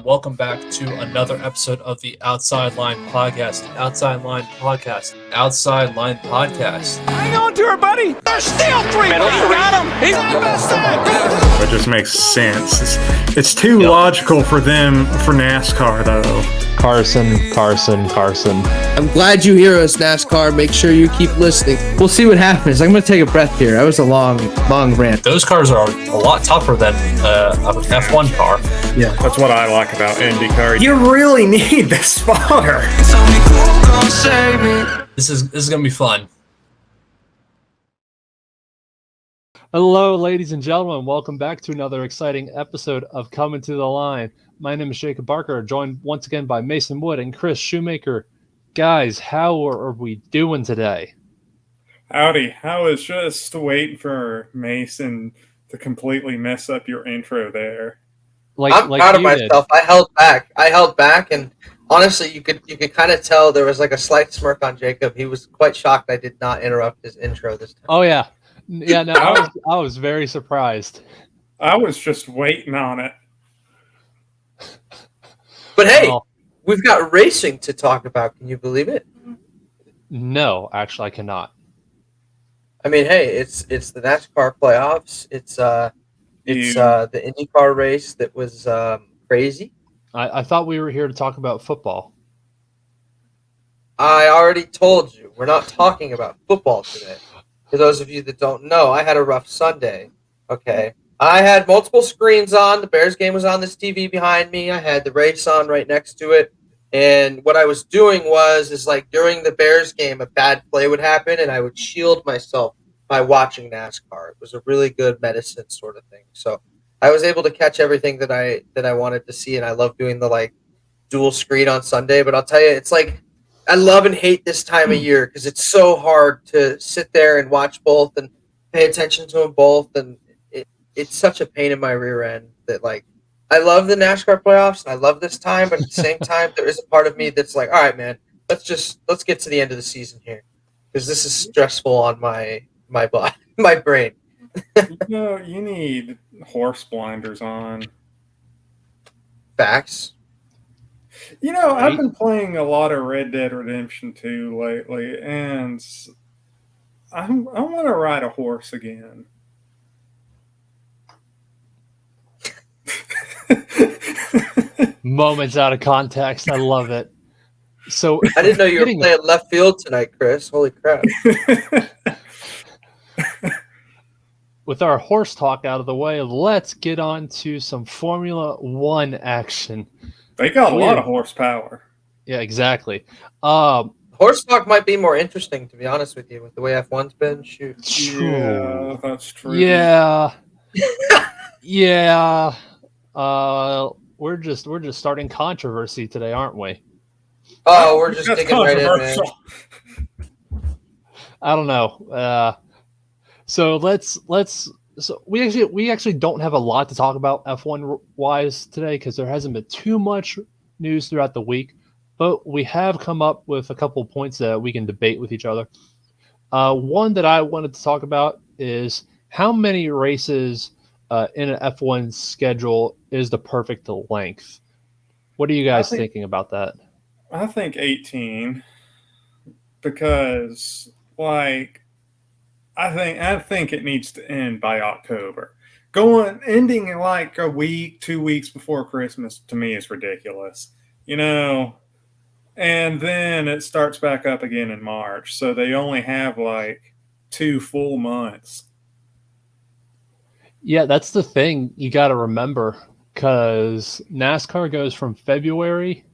everyone. Welcome back to another episode of the Outside Line Podcast. The Outside Line Podcast. Outside Line Podcast. Hang on to her, buddy. There's still three. He got him. He's It just makes sense. It's too logical for them, for NASCAR, though. Carson. I'm glad you hear us, NASCAR. Make sure you keep listening. We'll see what happens. I'm going to take a breath here. That was a long rant. Those cars are a lot tougher than an F1 car. Yeah, that's what I like about IndyCar. You really need the spotter. This is going to be fun. Hello, ladies and gentlemen. Welcome back to another exciting episode of Coming to the Line. My name is Jacob Barker, joined once again by Mason Wood and Chris Shoemaker. Guys, how are we doing today? Howdy. I was just waiting for Mason to completely mess up your intro there. I'm proud of myself. I held back, and honestly, you could kind of tell there was like a slight smirk on Jacob. He was quite shocked I did not interrupt his intro this time. Oh yeah, no, I was very surprised. I was just waiting on it. But hey, we've got racing to talk about. Can you believe it? No, actually, I cannot. I mean, hey, it's the NASCAR playoffs. It's the IndyCar race that was crazy. I thought we were here to talk about football. I already told you we're not talking about football today. For those of you that don't know, I had a rough Sunday. Okay. I had multiple screens on. The Bears game was on this TV behind me. I had the race on right next to it. And what I was doing is like during the Bears game, a bad play would happen, and I would shield myself by watching NASCAR. It was a really good medicine sort of thing. So I was able to catch everything that I wanted to see, and I love doing the like dual screen on Sunday. But I'll tell you, it's like I love and hate this time of year because it's so hard to sit there and watch both and pay attention to them both, and it's such a pain in my rear end that like I love the NASCAR playoffs and I love this time, but at the same time there is a part of me that's like, all right, man, let's get to the end of the season here because this is stressful on my body, my brain. You need horse blinders on. Facts. I've been playing a lot of Red Dead Redemption 2 lately, and I want to ride a horse again. Moments out of context. I love it. So I didn't know you were playing left field tonight, Chris. Holy crap. With our horse talk out of the way, let's get on to some Formula One action. They got a lot of horsepower. Yeah, exactly. Horse talk might be more interesting, to be honest with you, with the way F1's been. Shoot. Yeah, that's true. Yeah. Yeah. We're just starting controversy today, aren't we? Oh, we're just digging right in, man. I don't know. So we actually don't have a lot to talk about F1 wise today because there hasn't been too much news throughout the week, but we have come up with a couple points that we can debate with each other. One that I wanted to talk about is how many races in an F1 schedule is the perfect length. What are you guys thinking about that? I think 18 because I think it needs to end by October. Ending in like a week, 2 weeks before Christmas to me is ridiculous. And then it starts back up again in March. So they only have like 2 full months. Yeah, that's the thing you got to remember because NASCAR goes from February,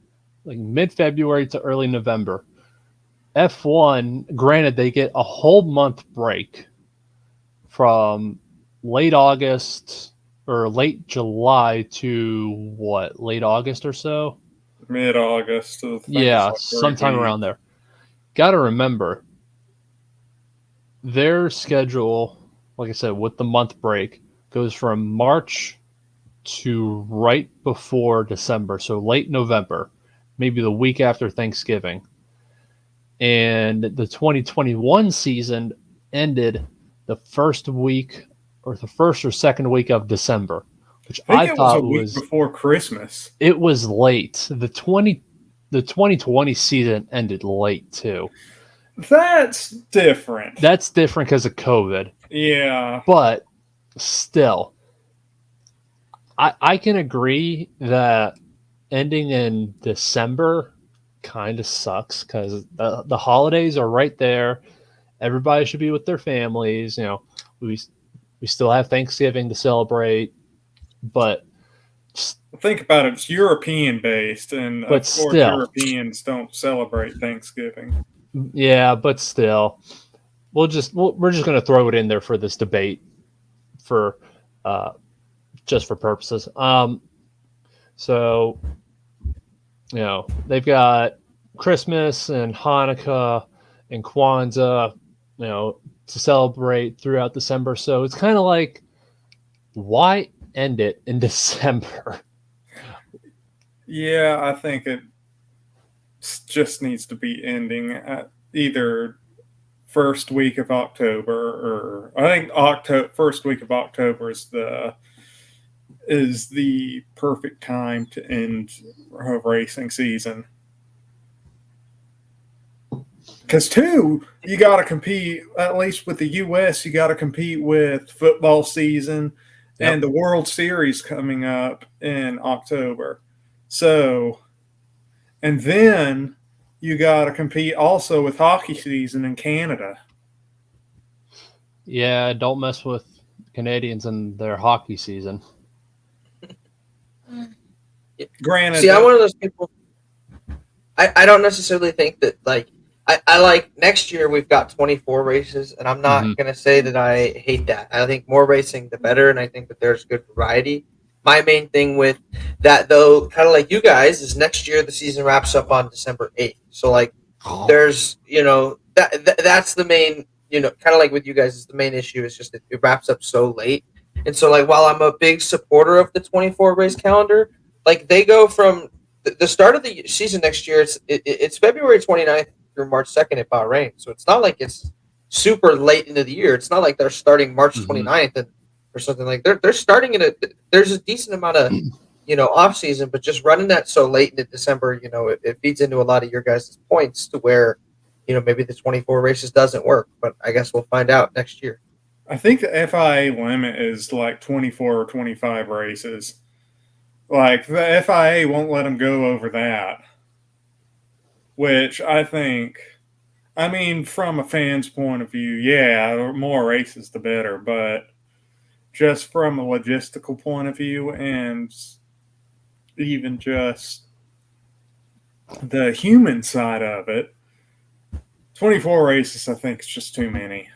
like mid-February to early November. F1, granted, they get a whole month break from late August or late July to late August or so? Mid-August. Yeah, sometime around there. Got to remember, their schedule, like I said, with the month break, goes from March to right before December, so late November, maybe the week after Thanksgiving. And the 2021 season ended the first or second week of December. which I I think it was a thought week was before Christmas. it was late. The 2020 season ended late too. That's different. That's different because of COVID, Yeah. but still, I can agree that ending in December kind of sucks because the holidays are right there. Everybody should be with their families. We still have Thanksgiving to celebrate, but Think about it. It's European based, and but of course, still, Europeans don't celebrate Thanksgiving. yeah, but still, we're just going to throw it in there for this debate for uh, just for purposes. So they've got Christmas and Hanukkah and Kwanzaa, to celebrate throughout December. So it's kind of like, why end it in December? Yeah, I think it just needs to be ending at either first week of October, or I think first week of October is the perfect time to end a racing season. Because you got to compete, at least with the U.S., you got to compete with football season and the World Series coming up in October. So, and then you got to compete also with hockey season in Canada. Yeah, don't mess with Canadians and their hockey season. Granted, See, I'm one of those people. I don't necessarily think that I like next year we've got 24 races, and I'm not gonna say that I hate that. I think more racing the better, and I think that there's good variety. My main thing with that, though, kind of like you guys, is next year the season wraps up on December 8th. So there's that's the main, kind of like with you guys, is the main issue is just that it wraps up so late. And so while I'm a big supporter of the 24 race calendar, they go from the start of the season next year. It's February 29th through March 2nd at Bahrain. So it's not like it's super late into the year. It's not like they're starting March 29th or something. They're starting there's a decent amount of off season, but just running that so late into December, it feeds into a lot of your guys' points to where maybe the 24 races doesn't work. But I guess we'll find out next year. I think the FIA limit is 24 or 25 races. The FIA won't let them go over that, which I think, from a fan's point of view, yeah, the more races the better, but just from a logistical point of view and even just the human side of it, 24 races, I think, is just too many.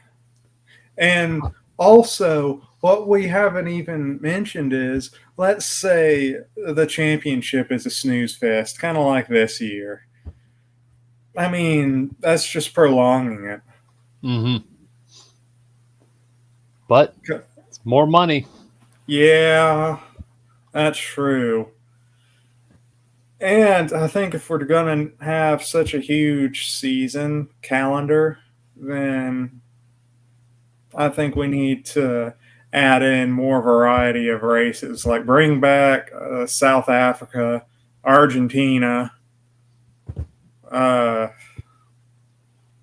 And also, what we haven't even mentioned is, let's say the championship is a snooze fest, kind of like this year. That's just prolonging it. Mm-hmm. But it's more money. Yeah, that's true. And I think if we're going to have such a huge season calendar, then I think we need to add in more variety of races, bring back South Africa, Argentina,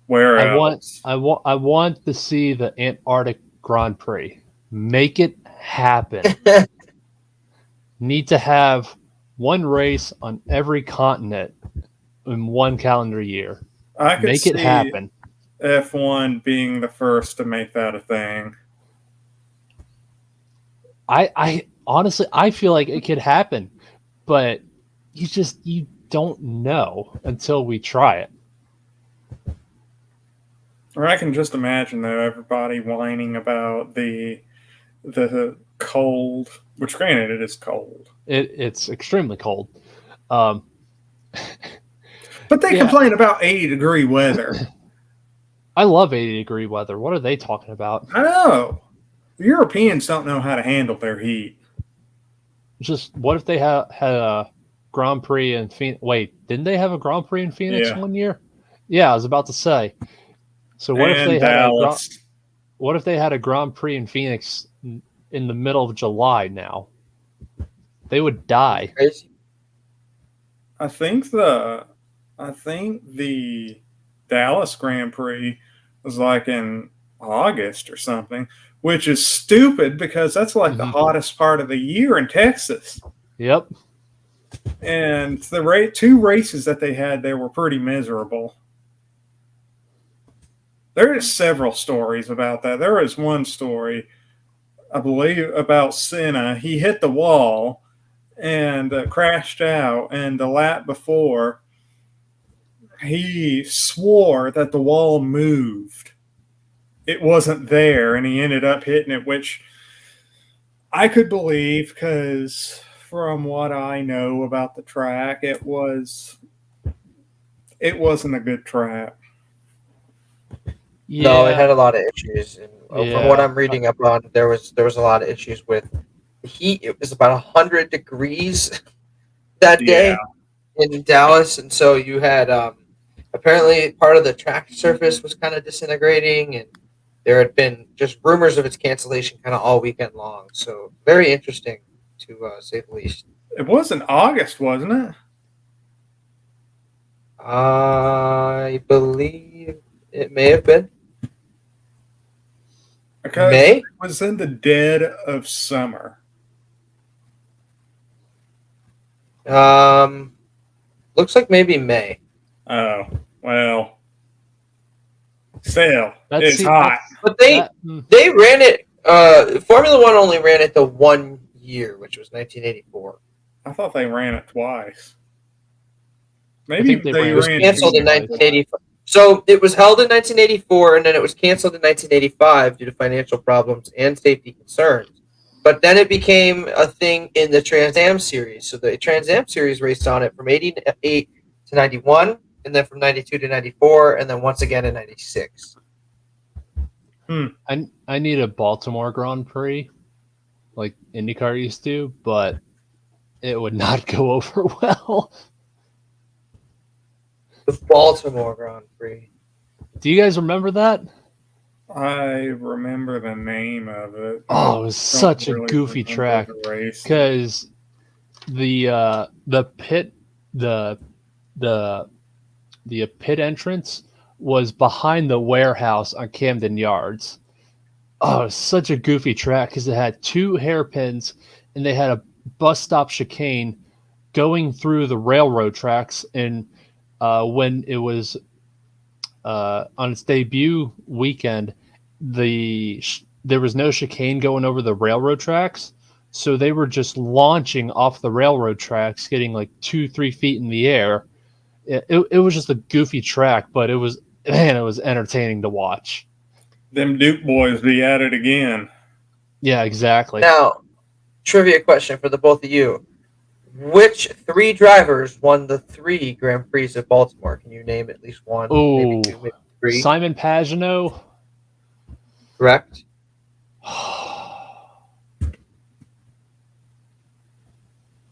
where else? I want to see the Antarctic Grand Prix. Make it happen. Need to have one race on every continent in one calendar year. I could make it happen. F1 being the first to make that a thing. I honestly, I feel like it could happen, but you don't know until we try it. Or I can just imagine, though, everybody whining about the cold, which granted it is cold. It's extremely cold. But they complain about 80-degree weather. I love 80-degree weather. What are they talking about? I know. The Europeans don't know how to handle their heat. Just what if they had a Grand Prix in Phoenix? Wait, didn't they have a Grand Prix in Phoenix 1 year? Yeah, I was about to say. So what if they had a Grand Prix in Phoenix in the middle of July now? They would die. Crazy. I think the Dallas Grand Prix was like in August or something, which is stupid because that's like the hottest part of the year in Texas. Yep. And the two races that they had there were pretty miserable. There is several stories about that. There is one story, I believe, about Senna. He hit the wall and crashed out, and the lap before, he swore that the wall moved. It wasn't there, and he ended up hitting it, which I could believe because from what I know about the track, it wasn't a good track. Yeah. No, it had a lot of issues, and from what I'm reading up on, there was a lot of issues with the heat. It was about 100 degrees that day in Dallas, and so you had apparently part of the track surface was kind of disintegrating, and there had been just rumors of its cancellation kind of all weekend long. So very interesting, to say the least. It was in August, wasn't it? I believe it may have been. Because May? it was in the dead of summer. Looks like maybe May. Oh, well. Still, it's hot. But they ran it. Formula One only ran it the 1 year, which was 1984. I thought they ran it twice. Maybe they ran It was it canceled in twice. 1985. So it was held in 1984, and then it was canceled in 1985 due to financial problems and safety concerns. But then it became a thing in the Trans Am Series. So the Trans Am Series raced on it from 88 to 91, and then from 92 to 94, and then once again in 96. I need a Baltimore Grand Prix, like IndyCar used to, but it would not go over well. The Baltimore Grand Prix. Do you guys remember that? I remember the name of it. Oh, it was such a goofy track because the pit entrance was behind the warehouse on Camden Yards. Oh, it was such a goofy track because it had two hairpins and they had a bus stop chicane going through the railroad tracks. And when it was on its debut weekend, there was no chicane going over the railroad tracks. So they were just launching off the railroad tracks, getting like 2-3 feet in the air. It was just a goofy track, but it was entertaining to watch. Them Duke boys be at it again. Yeah, exactly. Now, trivia question for the both of you. Which three drivers won the 3 Grand Prix of Baltimore? Can you name at least one? Oh, maybe 2, maybe 3? Simon Pagenaud. Correct.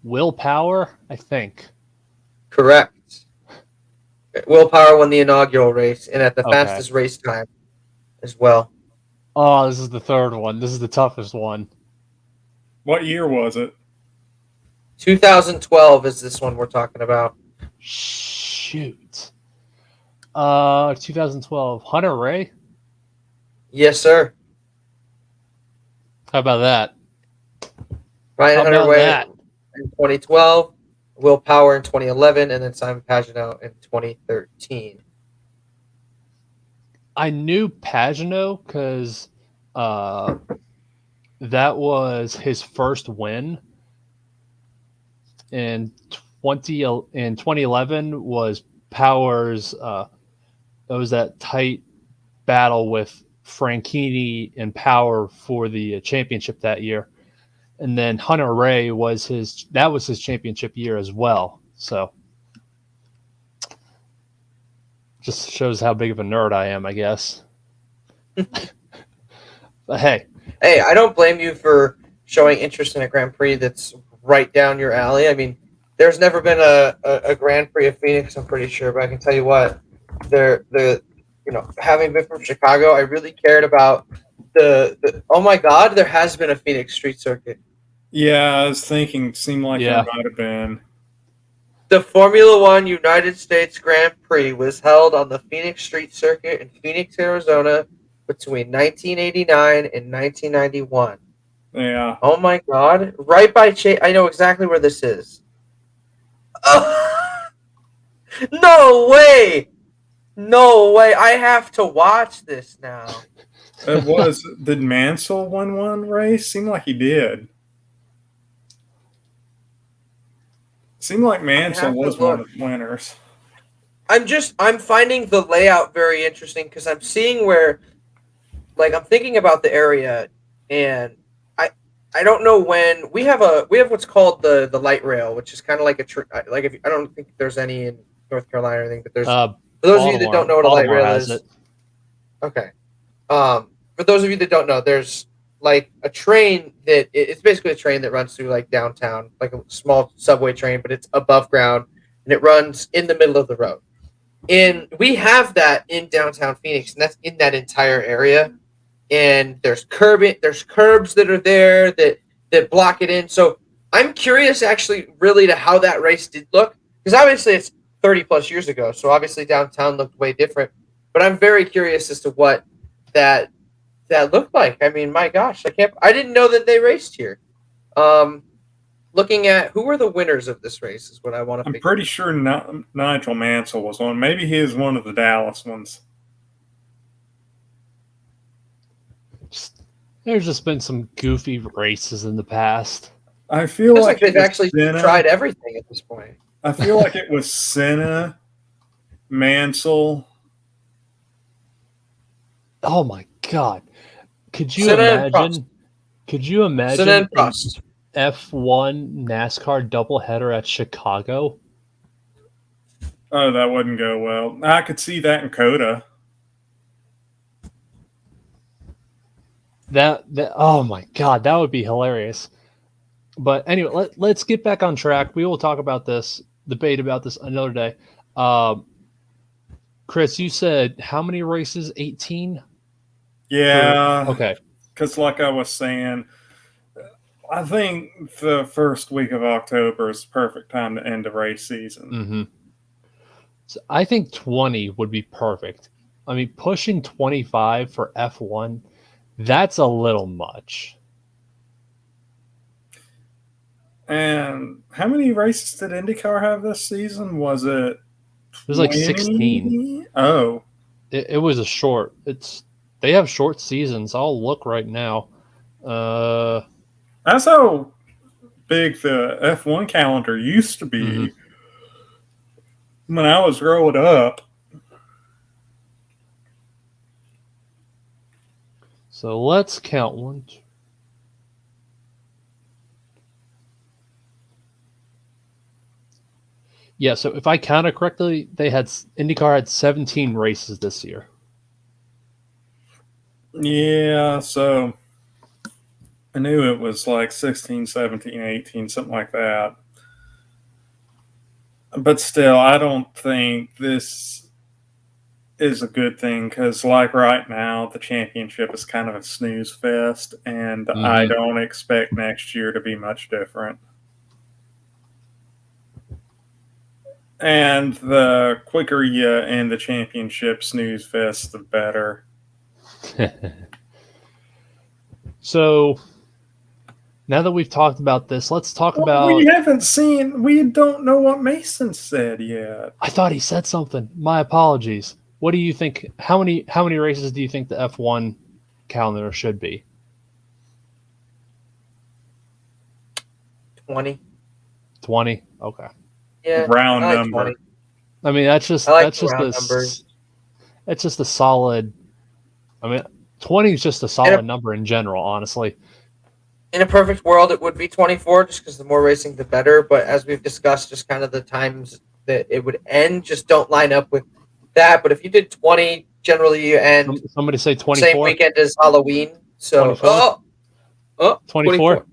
Will Power, I think. Correct. Will Power won the inaugural race and at the fastest race time as well. Oh, this is the third one. This is the toughest one. What year was it? 2012 is this one we're talking about. Shoot. 2012. Hunter Ray? Yes, sir. How about that? Ryan How Hunter about Way that? in 2012, Will Power in 2011, and then Simon Pagenaud in 2013. I knew Pagenaud because that was his first win. And 2011 was Power's. It was that tight battle with Franchitti and Power for the championship that year. And then Hunter Ray was his championship year as well. So just shows how big of a nerd I am, I guess. But hey, I don't blame you for showing interest in a Grand Prix that's right down your alley. I mean, there's never been a Grand Prix of Phoenix, I'm pretty sure, but I can tell you what, having been from Chicago, I really cared about the oh my God, there has been a Phoenix street circuit. Yeah, I was thinking, seemed like Yeah. there might have been. The Formula One United States Grand Prix was held on the Phoenix Street Circuit in Phoenix, Arizona between 1989 and 1991. Yeah. Oh my God. Right by Chase. I know exactly where this is. Oh, no way. No way. I have to watch this now. It was. Did Mansell win one race? Seemed like he did. Seemed like Mansell have to was one look. of the winners. I'm finding the layout very interesting because I'm seeing where, like, I'm thinking about the area, and I don't know when we have what's called the light rail, which is kind of like I don't think there's any in North Carolina or anything, but there's for those of you that don't know what a light rail is. It. Okay. For those of you that don't know, there's like a train it's basically a train that runs through like downtown, like a small subway train, but it's above ground and it runs in the middle of the road. And we have that in downtown Phoenix, and that's in that entire area. And there's curbs that are there that block it in. So I'm curious actually really to how that race did look, because obviously it's 30 plus years ago. So obviously downtown looked way different, but I'm very curious as to what that looked like. I mean, my gosh, I didn't know that they raced here. Looking at who were the winners of this race is what I want to. I'm pretty sure Nigel Mansell was one. Maybe he is one of the Dallas ones. There's just been some goofy races in the past. I feel like they've actually tried everything at this point. I feel like it was Senna, Mansell. Oh my God! Could you imagine? Could you imagine an F1 NASCAR doubleheader at Chicago? Oh, that wouldn't go well. I could see that in Coda. That oh my God, that would be hilarious. But anyway, let's get back on track. We will talk about this, debate about this another day. Chris, you said how many races? 18? Yeah. Okay. Because like I was saying, I think the first week of October is the perfect time to end the race season. Mm-hmm. So I think 20 would be perfect. I mean, pushing 25 for F1, that's a little much. And how many races did IndyCar have this season? Was it? It was like 16. Oh, it was a short. They have short seasons. I'll look right now. That's how big the F1 calendar used to be when I was growing up. So let's count one. Yeah, so if I counted correctly, IndyCar had 17 races this year. Yeah, so I knew it was like 16, 17, 18, something like that. But still, I don't think this is a good thing because, like, right now, the championship is kind of a snooze fest, and I don't expect next year to be much different. And the quicker you end the championship snooze fest, the better. So now that we've talked about this, let's talk about. We don't know what Mason said yet. I thought he said something. My apologies. What do you think? How many races do you think the F1 calendar should be? 20. 20? Okay. Yeah. Round number. 20. I mean, that's just it's just a solid. I mean, 20 is just a solid number in general, honestly. In a perfect world, it would be 24, just because the more racing, the better. But as we've discussed, just kind of the times that it would end just don't line up with that. But if you did 20, generally you end. Somebody say 24. Same weekend as Halloween. So 24.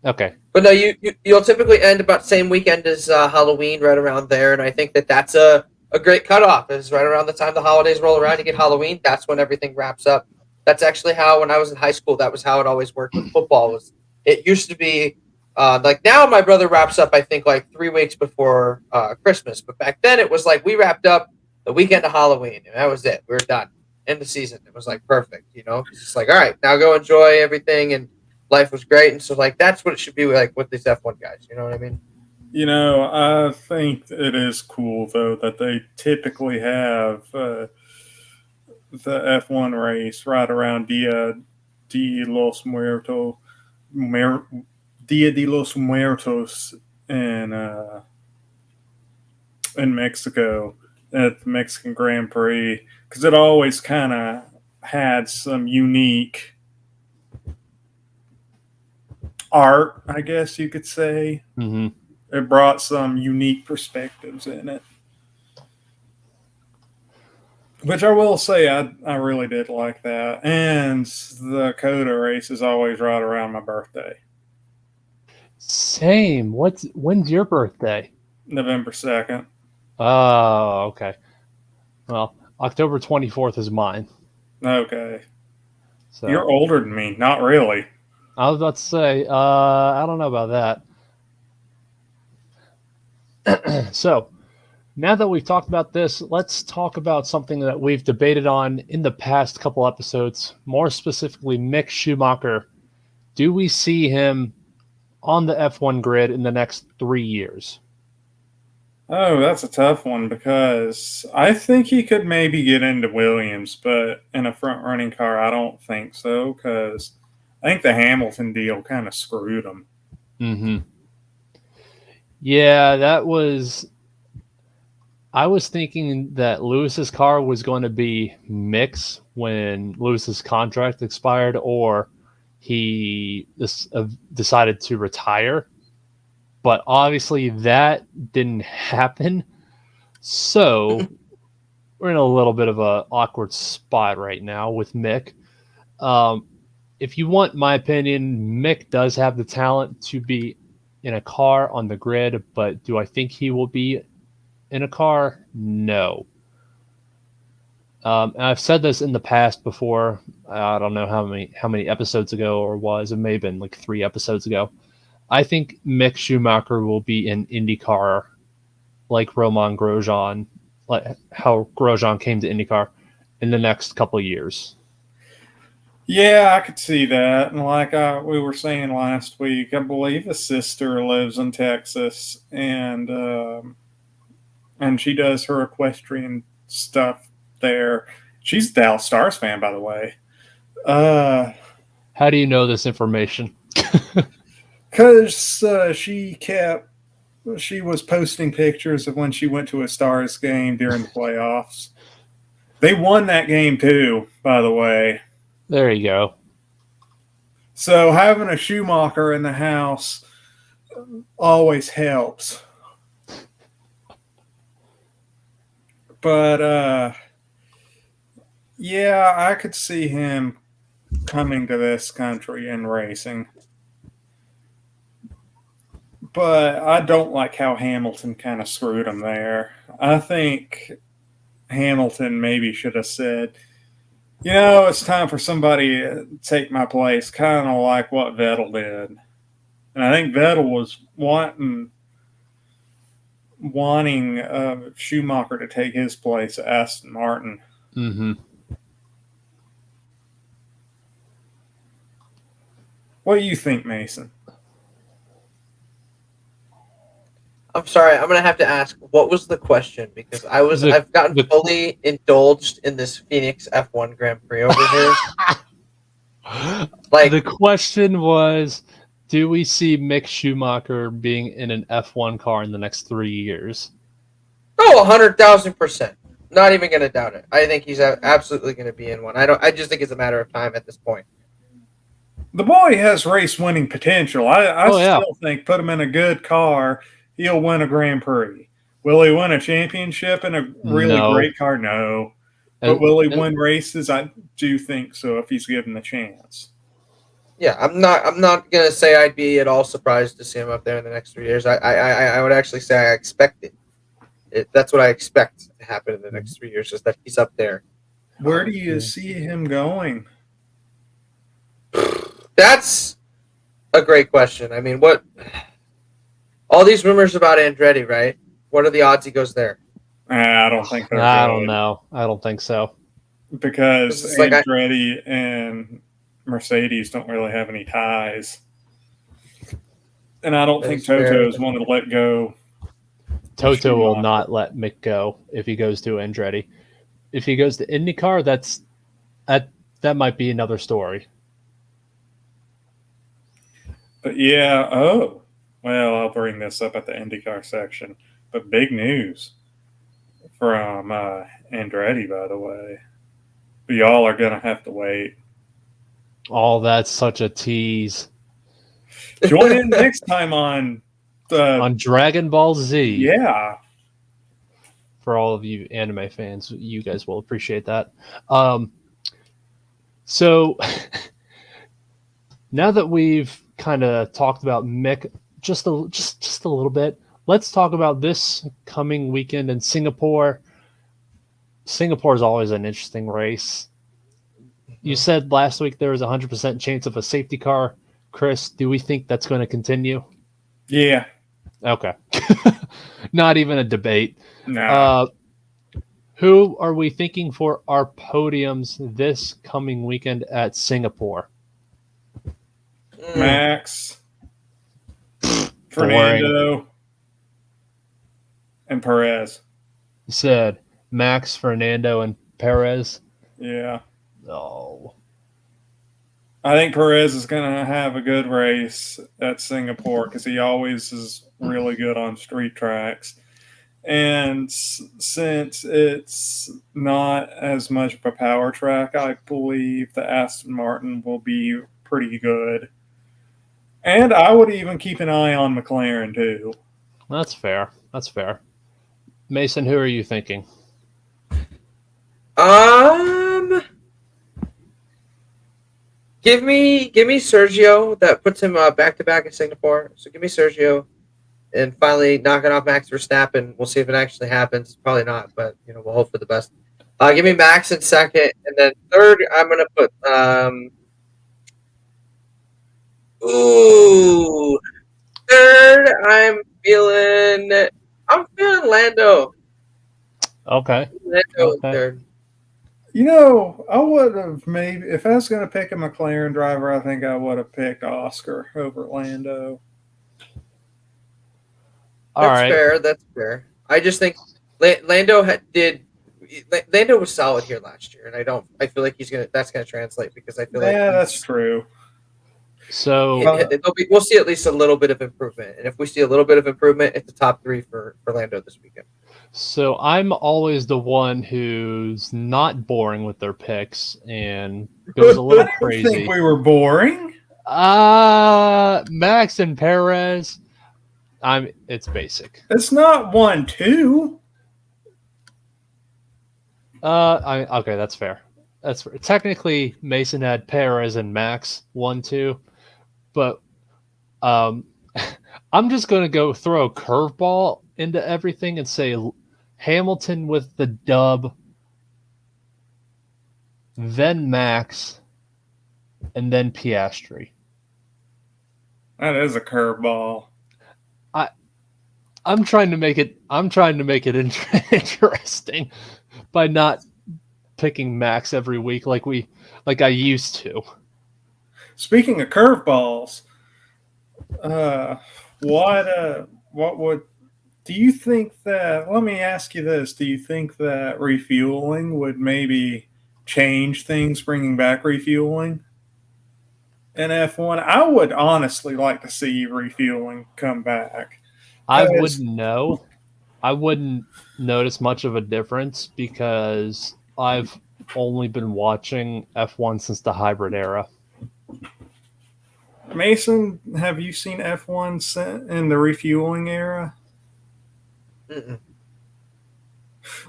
Okay. But no, you'll typically end about the same weekend as Halloween, right around there. And I think that's a great cutoff. Is right around the time the holidays roll around, you get Halloween. That's when everything wraps up. That's actually how, when I was in high school, that was how it always worked with football. It used to be like now my brother wraps up, I think, like 3 weeks before Christmas. But back then it was like we wrapped up the weekend of Halloween, and that was it. We were done. End of season. It was like perfect, you know? It's just like, all right, now go enjoy everything, and life was great. And so, like, that's what it should be like with these F1 guys. You know what I mean? You know, I think it is cool though that they typically have the F1 race right around de los Muertos, Dia de los Muertos in Mexico at the Mexican Grand Prix, because it always kind of had some unique art, I guess you could say. Mm-hmm. It brought some unique perspectives in it, which I will say I really did like that. And the Coda race is always right around my birthday, Same. When's your birthday? November 2nd. Oh, okay. Well, October 24th is mine. Okay. So You're older than me. Not really. I was about to say, I don't know about that. So now that we've talked about this, let's talk about something that we've debated on in the past couple episodes, more specifically Mick Schumacher. Do we see him on the F1 grid in the next 3 years? Oh, that's a tough one, because I think he could maybe get into Williams, but in a front running car, I don't think so, because I think the Hamilton deal kind of screwed him. Mm-hmm. Yeah, I was thinking that Lewis's car was going to be Mick's when Lewis's contract expired, or he decided to retire. But obviously that didn't happen. So we're in a little bit of an awkward spot right now with Mick. If you want my opinion, Mick does have the talent to be in a car on the grid, but do I think he will be in a car? No. And I've said this in the past before. I don't know how many episodes ago or was. It may have been like 3 episodes ago. I think Mick Schumacher will be in IndyCar like Romain Grosjean, like how Grosjean came to IndyCar in the next couple of years. Yeah, I could see that. And like we were saying last week, I believe his sister lives in Texas, and she does her equestrian stuff there. She's a Dallas Stars fan, by the way. How do you know this information? Because she was posting pictures of when she went to a Stars game during the playoffs. They won that game too, by the way. There you go. So having a Schumacher in the house always helps. But yeah, I could see him coming to this country and racing. But I don't like how Hamilton kind of screwed him there. I think Hamilton maybe should have said, you know, it's time for somebody to take my place, kind of like what Vettel did. And I think Vettel was wanting Schumacher to take his place at Aston Martin. Mm-hmm. What do you think, Mason? I'm sorry, I'm gonna have to ask, what was the question? Because I've gotten fully indulged in this Phoenix F1 Grand Prix over here. Like, the question was, do we see Mick Schumacher being in an F1 car in the next 3 years? oh, 100,000%. Not even gonna doubt it. I think he's absolutely gonna be in one. I just think it's a matter of time at this point. The boy has race winning potential. I yeah. still think put him in a good car, he'll win a Grand Prix. Will he win a championship in a really great car? No. But will he win races? I do think so if he's given the chance. Yeah, I'm not gonna say I'd be at all surprised to see him up there in the next 3 years. I would actually say I expect it. That's what I expect to happen in the next 3 years, is that he's up there. Where do you see him going? That's a great question. I mean, what all these rumors about Andretti, right? What are the odds he goes there? I don't think they're I good don't know. I don't think so. because It's like Andretti and Mercedes don't really have any ties. And I don't That think is fair. Toto's want to let go. Toto will Schumacher. not let Mick go if he goes to Andretti. If he goes to IndyCar, that might be another story. But well, I'll bring this up at the IndyCar section. But big news from Andretti, by the way. But y'all are going to have to wait. Oh, that's such a tease. Join in next time on On Dragon Ball Z. Yeah. For all of you anime fans, you guys will appreciate that. So now that we've kind of talked about Mick just a little bit, let's talk about this coming weekend in Singapore. Singapore is always an interesting race. You said last week there was a 100% chance of a safety car. Chris, do we think that's going to continue? Yeah. Okay. Not even a debate. No. Who are we thinking for our podiums this coming weekend at Singapore? Max, Fernando, and Perez. You said Max, Fernando, and Perez. Yeah. Oh. I think Perez is going to have a good race at Singapore because he always is really good on street tracks. And since it's not as much of a power track, I believe the Aston Martin will be pretty good. And I would even keep an eye on McLaren too. That's fair. That's fair. Mason, who are you thinking? Give me Sergio. That puts him back to back in Singapore. So give me Sergio, and finally knocking off Max Verstappen. We'll see if it actually happens. Probably not, but we'll hope for the best. Give me Max in second, and then third, I'm gonna put third. I'm feeling Lando. Okay. Lando in third. I would have maybe, if I was going to pick a McLaren driver, I think I would have picked Oscar over Lando. That's fair. I just think Lando Lando was solid here last year, and I feel like that's gonna translate because I feel like that's true. So we'll see at least a little bit of improvement, and if we see a little bit of improvement, it's the top three for Lando this weekend. So I'm always the one who's not boring with their picks and goes a little crazy. I think we were boring. Max and Perez. It's basic. It's not 1-2. Okay, that's fair. That's fair. Technically Mason had Perez and Max 1-2, but I'm just gonna go throw a curveball into everything and say Hamilton with the dub, then Max, and then Piastri. That is a curveball. I'm trying to make it interesting by not picking Max every week like I used to. Speaking of curveballs, do you think that, let me ask you this, do you think that refueling would maybe change things, bringing back refueling in F1? I would honestly like to see refueling come back. I wouldn't know. I wouldn't notice much of a difference because I've only been watching F1 since the hybrid era. Mason, have you seen F1 in the refueling era? Mm-mm.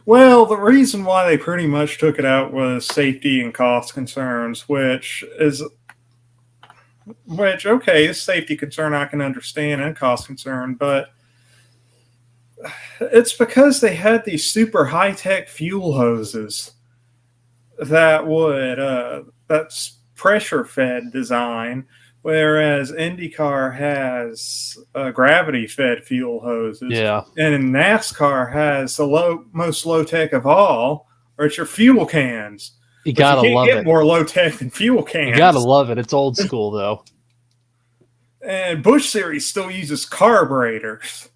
Well, the reason why they pretty much took it out was safety and cost concerns, which okay, safety concern I can understand and cost concern, but it's because they had these super high-tech fuel hoses that's pressure-fed design, whereas IndyCar has gravity-fed fuel hoses. Yeah. And NASCAR has the most low-tech of all, or it's your fuel cans. You But gotta you can't love get it. more low-tech than fuel cans. You gotta love it. It's old school though. And Busch Series still uses carburetors.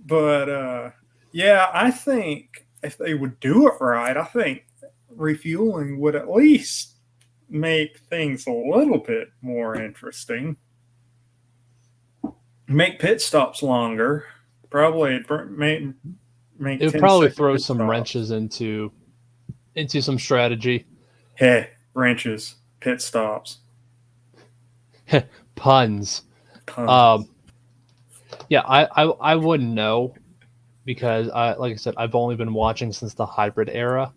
But yeah, I think if they would do it right, I think refueling would at least make things a little bit more interesting. Make pit stops longer. Probably make It would probably 10-second throw pit some stops. wrenches into some strategy. Hey, wrenches, pit stops. Puns. Puns. Yeah, I wouldn't know because like I said, I've only been watching since the hybrid era,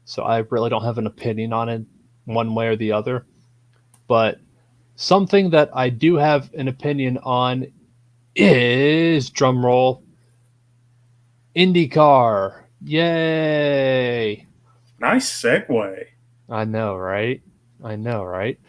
so I really don't have an opinion on it one way or the other. But something that I do have an opinion on is drum roll IndyCar. Yay! Nice segue. I know, right? I know, right?